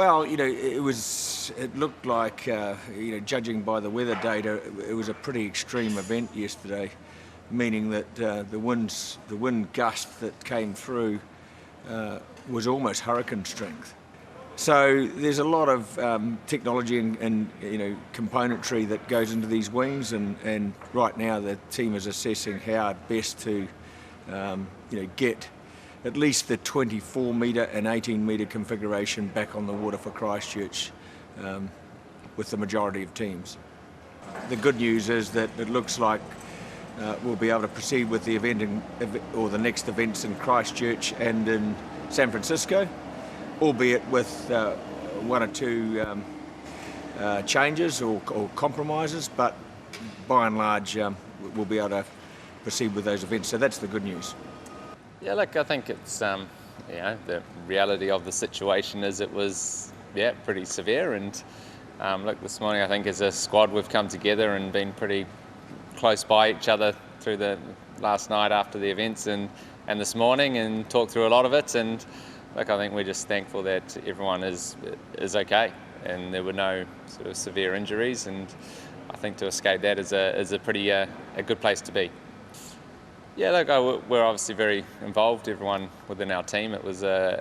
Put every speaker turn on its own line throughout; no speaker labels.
Well, it looked like, judging by the weather data, it was a pretty extreme event yesterday, meaning that the wind gust that came through was almost hurricane strength. So there's a lot of technology and componentry that goes into these wings, and right now the team is assessing how best to get at least the 24 metre and 18 metre configuration back on the water for Christchurch with the majority of teams. The good news is that it looks like we'll be able to proceed with the event or the next events in Christchurch and in San Francisco, albeit with one or two changes or compromises, but by and large we'll be able to proceed with those events. So that's the good news.
Yeah, look, I think it's, the reality of the situation is it was, pretty severe. And look, this morning I think as a squad we've come together and been pretty close by each other through the last night after the events and this morning, and talked through a lot of it. And look, I think we're just thankful that everyone is okay and there were no sort of severe injuries. And I think to escape that is a pretty a good place to be. Yeah, look, we're obviously very involved, everyone within our team. It was a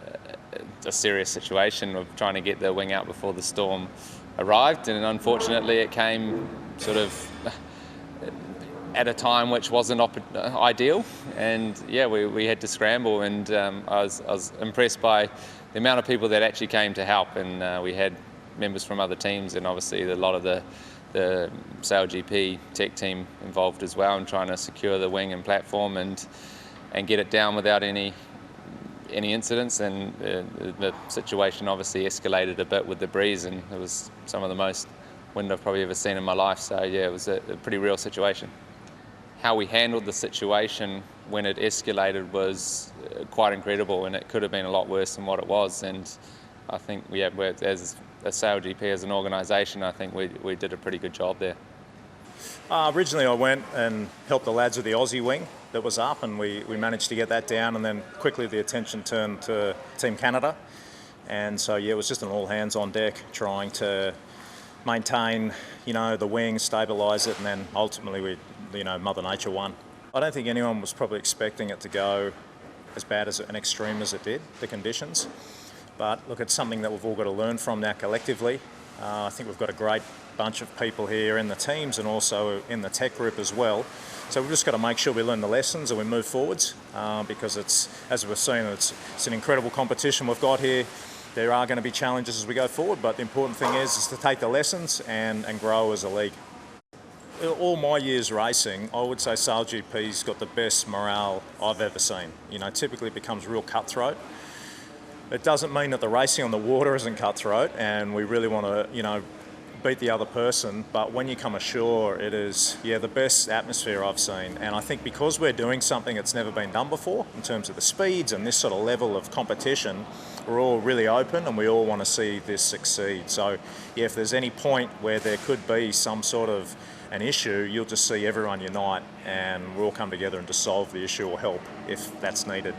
serious situation of trying to get the wing out before the storm arrived, and unfortunately it came sort of at a time which wasn't ideal, and we had to scramble, and I was impressed by the amount of people that actually came to help, and we had members from other teams and obviously a lot of the SailGP tech team involved as well in trying to secure the wing and platform and get it down without any incidents. And the situation obviously escalated a bit with the breeze, and it was some of the most wind I've probably ever seen in my life. So it was a pretty real situation. How we handled the situation when it escalated was quite incredible, and it could have been a lot worse than what it was. And I think as a SailGP as an organisation, I think we did a pretty good job there.
Originally I went and helped the lads with the Aussie wing that was up, and we managed to get that down, and then quickly the attention turned to Team Canada. And so it was just an all hands on deck trying to maintain the wing, stabilise it, and then ultimately Mother Nature won. I don't think anyone was probably expecting it to go as bad as an extreme as it did, the conditions. But look, it's something that we've all got to learn from now collectively. I think we've got a great bunch of people here in the teams and also in the tech group as well. So we've just got to make sure we learn the lessons and we move forwards, because as we've seen, it's an incredible competition we've got here. There are going to be challenges as we go forward, but the important thing is to take the lessons and grow as a league. All my years racing, I would say SailGP's got the best morale I've ever seen. Typically it becomes real cutthroat. It doesn't mean that the racing on the water isn't cutthroat and we really want to, beat the other person, but when you come ashore, it is, the best atmosphere I've seen. And I think because we're doing something that's never been done before in terms of the speeds and this sort of level of competition, we're all really open and we all want to see this succeed. So if there's any point where there could be some sort of an issue, you'll just see everyone unite and we'll all come together and just solve the issue or help if that's needed.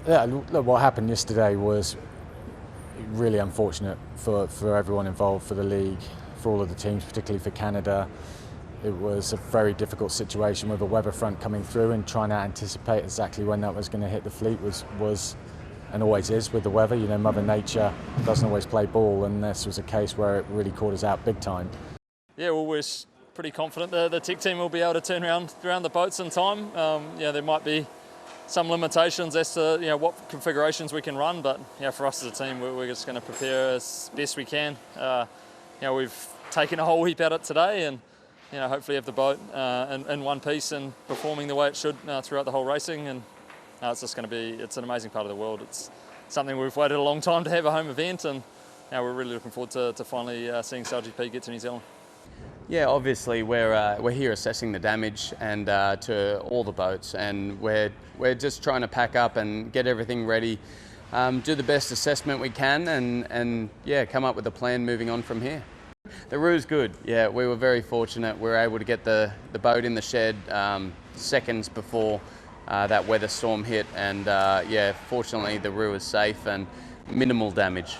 Yeah, look, what happened yesterday was really unfortunate for everyone involved, for the league, for all of the teams, particularly for Canada. It was a very difficult situation with a weather front coming through, and trying to anticipate exactly when that was going to hit the fleet was and always is with the weather. Mother Nature doesn't always play ball, and this was a case where it really caught us out big time.
Yeah, well, we're pretty confident the tech team will be able to turn around the boats in time. There might be some limitations as to what configurations we can run, but for us as a team, we're just going to prepare as best we can. We've taken a whole heap at it today, and hopefully have the boat in one piece and performing the way it should throughout the whole racing. And it's just going to be, it's an amazing part of the world. It's something we've waited a long time to have a home event, and we're really looking forward to finally seeing SailGP get to New Zealand.
Yeah, obviously we're here assessing the damage and to all the boats, and we're just trying to pack up and get everything ready, do the best assessment we can, and come up with a plan moving on from here. The rew's good. Yeah, we were very fortunate. We were able to get the boat in the shed seconds before that weather storm hit, and fortunately the rew is safe and minimal damage.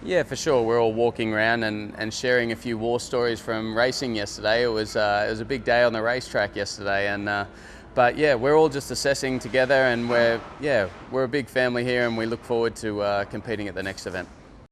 Yeah, for sure. We're all walking around and sharing a few war stories from racing yesterday. It was a big day on the racetrack yesterday, but yeah, we're all just assessing together, and we're a big family here, and we look forward to competing at the next event.